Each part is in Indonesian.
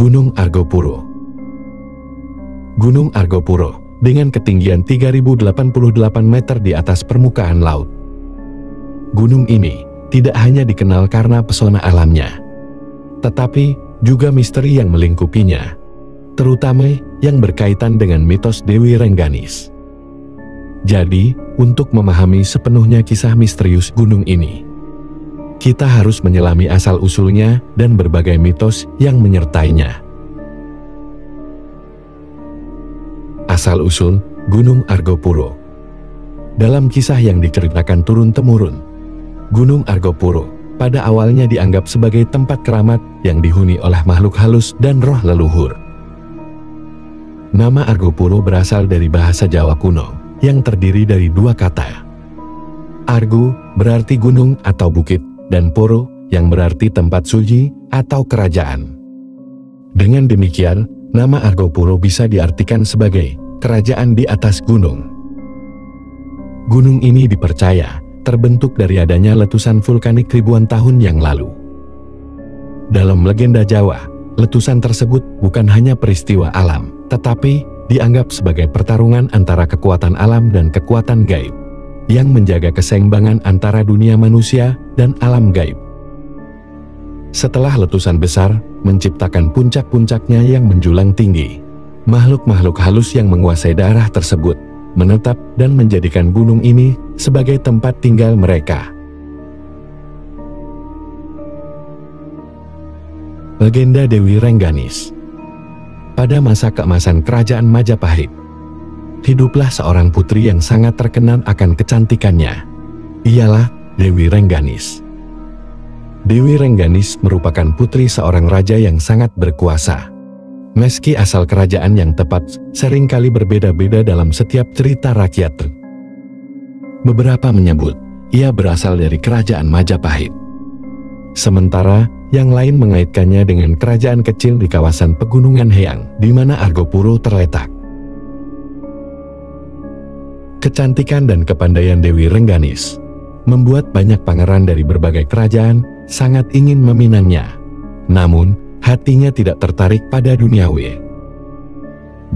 Gunung Argopuro. Gunung Argopuro dengan ketinggian 3088 meter di atas permukaan laut. Gunung ini tidak hanya dikenal karena pesona alamnya, tetapi juga misteri yang melingkupinya, terutama yang berkaitan dengan mitos Dewi Rengganis. Jadi, untuk memahami sepenuhnya kisah misterius gunung ini, kita harus menyelami asal-usulnya dan berbagai mitos yang menyertainya. Asal-usul Gunung Argopuro. Dalam kisah yang diceritakan turun-temurun, Gunung Argopuro pada awalnya dianggap sebagai tempat keramat yang dihuni oleh makhluk halus dan roh leluhur. Nama Argopuro berasal dari bahasa Jawa kuno yang terdiri dari dua kata. Argo berarti gunung atau bukit, dan Poro yang berarti tempat suci atau kerajaan. Dengan demikian, nama Argopuro bisa diartikan sebagai kerajaan di atas gunung. Gunung ini dipercaya terbentuk dari adanya letusan vulkanik ribuan tahun yang lalu. Dalam legenda Jawa, letusan tersebut bukan hanya peristiwa alam, tetapi dianggap sebagai pertarungan antara kekuatan alam dan kekuatan gaib, yang menjaga keseimbangan antara dunia manusia dan alam gaib. Setelah letusan besar menciptakan puncak-puncaknya yang menjulang tinggi, makhluk-makhluk halus yang menguasai daerah tersebut menetap dan menjadikan gunung ini sebagai tempat tinggal mereka. Legenda Dewi Rengganis. Pada masa keemasan Kerajaan Majapahit, hiduplah seorang putri yang sangat terkenal akan kecantikannya. Ialah Dewi Rengganis. Dewi Rengganis merupakan putri seorang raja yang sangat berkuasa. Meski asal kerajaan yang tepat seringkali berbeda-beda dalam setiap cerita rakyat. Beberapa menyebut ia berasal dari Kerajaan Majapahit. Sementara yang lain mengaitkannya dengan kerajaan kecil di kawasan Pegunungan Heang, di mana Argopuro terletak. Kecantikan dan kepandaian Dewi Rengganis membuat banyak pangeran dari berbagai kerajaan sangat ingin meminangnya. Namun, hatinya tidak tertarik pada duniawi.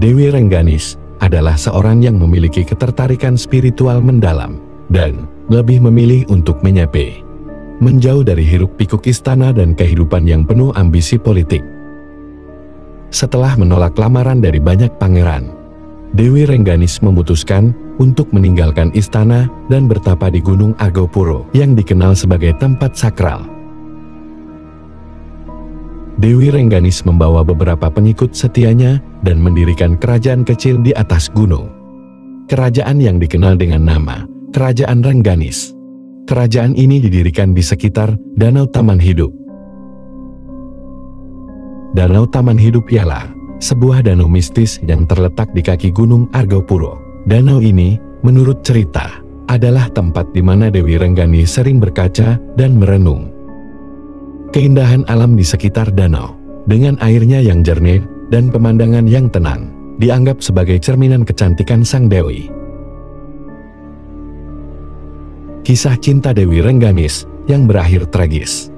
Dewi Rengganis adalah seorang yang memiliki ketertarikan spiritual mendalam dan lebih memilih untuk menyepi, menjauh dari hiruk-pikuk istana dan kehidupan yang penuh ambisi politik. Setelah menolak lamaran dari banyak pangeran, Dewi Rengganis memutuskan untuk meninggalkan istana dan bertapa di Gunung Argopuro yang dikenal sebagai tempat sakral. Dewi Rengganis membawa beberapa pengikut setianya dan mendirikan kerajaan kecil di atas gunung. Kerajaan yang dikenal dengan nama Kerajaan Rengganis. Kerajaan ini didirikan di sekitar Danau Taman Hidup. Danau Taman Hidup ialah sebuah danau mistis yang terletak di kaki Gunung Argopuro. Danau ini, menurut cerita, adalah tempat di mana Dewi Rengganis sering berkaca dan merenung. Keindahan alam di sekitar danau, dengan airnya yang jernih dan pemandangan yang tenang, dianggap sebagai cerminan kecantikan sang dewi. Kisah cinta Dewi Rengganis yang berakhir tragis.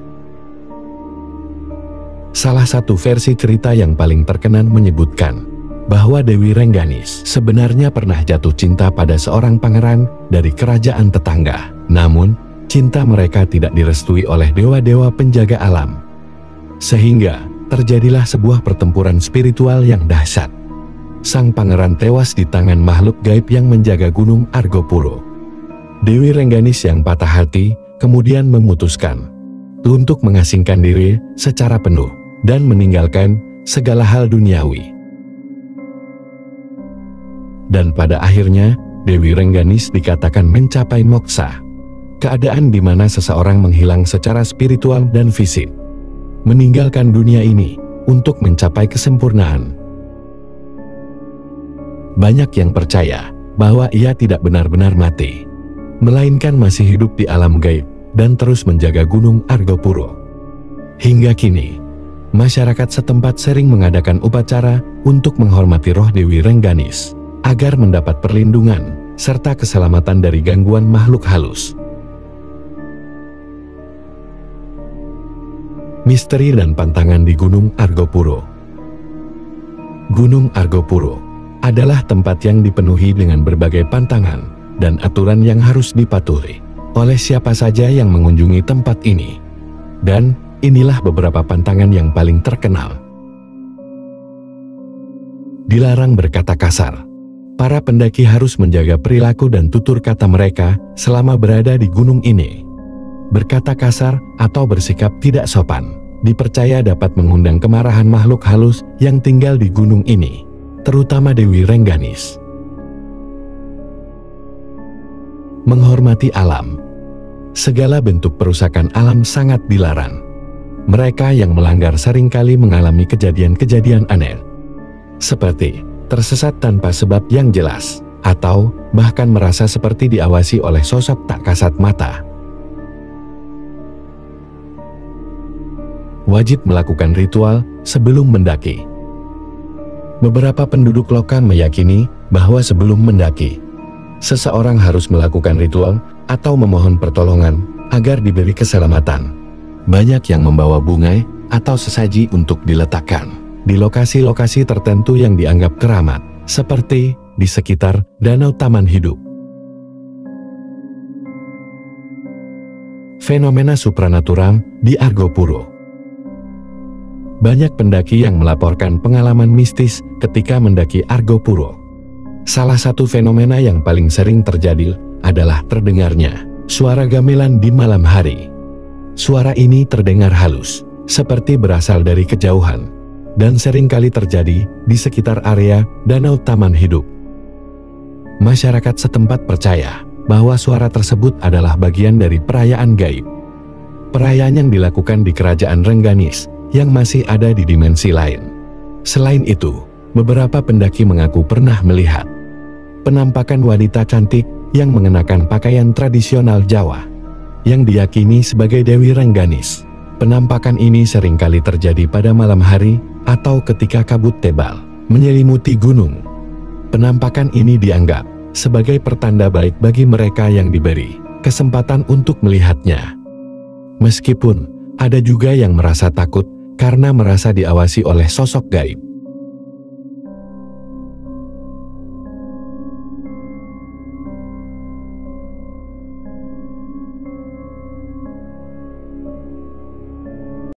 Salah satu versi cerita yang paling terkenal menyebutkan bahwa Dewi Rengganis sebenarnya pernah jatuh cinta pada seorang pangeran dari kerajaan tetangga. Namun, cinta mereka tidak direstui oleh dewa-dewa penjaga alam. Sehingga, terjadilah sebuah pertempuran spiritual yang dahsyat. Sang pangeran tewas di tangan makhluk gaib yang menjaga Gunung Argopuro. Dewi Rengganis yang patah hati kemudian memutuskan untuk mengasingkan diri secara penuh dan meninggalkan segala hal duniawi. Dan pada akhirnya, Dewi Rengganis dikatakan mencapai moksa, keadaan di mana seseorang menghilang secara spiritual dan fisik, meninggalkan dunia ini untuk mencapai kesempurnaan. Banyak yang percaya bahwa ia tidak benar-benar mati, melainkan masih hidup di alam gaib dan terus menjaga Gunung Argopuro. Hingga kini, masyarakat setempat sering mengadakan upacara untuk menghormati roh Dewi Rengganis, agar mendapat perlindungan serta keselamatan dari gangguan makhluk halus. Misteri dan pantangan di Gunung Argopuro. Gunung Argopuro adalah tempat yang dipenuhi dengan berbagai pantangan dan aturan yang harus dipatuhi oleh siapa saja yang mengunjungi tempat ini. Dan inilah beberapa pantangan yang paling terkenal. Dilarang berkata kasar. Para pendaki harus menjaga perilaku dan tutur kata mereka selama berada di gunung ini. Berkata kasar atau bersikap tidak sopan dipercaya dapat mengundang kemarahan makhluk halus yang tinggal di gunung ini, terutama Dewi Rengganis. Menghormati alam. Segala bentuk perusakan alam sangat dilarang. Mereka yang melanggar seringkali mengalami kejadian-kejadian aneh, seperti tersesat tanpa sebab yang jelas, atau bahkan merasa seperti diawasi oleh sosok tak kasat mata. Wajib melakukan ritual sebelum mendaki. Beberapa penduduk lokal meyakini bahwa sebelum mendaki, seseorang harus melakukan ritual atau memohon pertolongan agar diberi keselamatan. Banyak yang membawa bunga atau sesaji untuk diletakkan di lokasi-lokasi tertentu yang dianggap keramat, seperti di sekitar Danau Taman Hidup. Fenomena supranatural di Argopuro. Banyak pendaki yang melaporkan pengalaman mistis ketika mendaki Argopuro. Salah satu fenomena yang paling sering terjadi adalah terdengarnya suara gamelan di malam hari. Suara ini terdengar halus, seperti berasal dari kejauhan, dan seringkali terjadi di sekitar area Danau Taman Hidup. Masyarakat setempat percaya bahwa suara tersebut adalah bagian dari perayaan gaib. Perayaan yang dilakukan di Kerajaan Rengganis yang masih ada di dimensi lain. Selain itu, beberapa pendaki mengaku pernah melihat penampakan wanita cantik yang mengenakan pakaian tradisional Jawa, yang diyakini sebagai Dewi Rengganis. Penampakan ini seringkali terjadi pada malam hari atau ketika kabut tebal menyelimuti gunung. Penampakan ini dianggap sebagai pertanda baik bagi mereka yang diberi kesempatan untuk melihatnya. Meskipun ada juga yang merasa takut karena merasa diawasi oleh sosok gaib.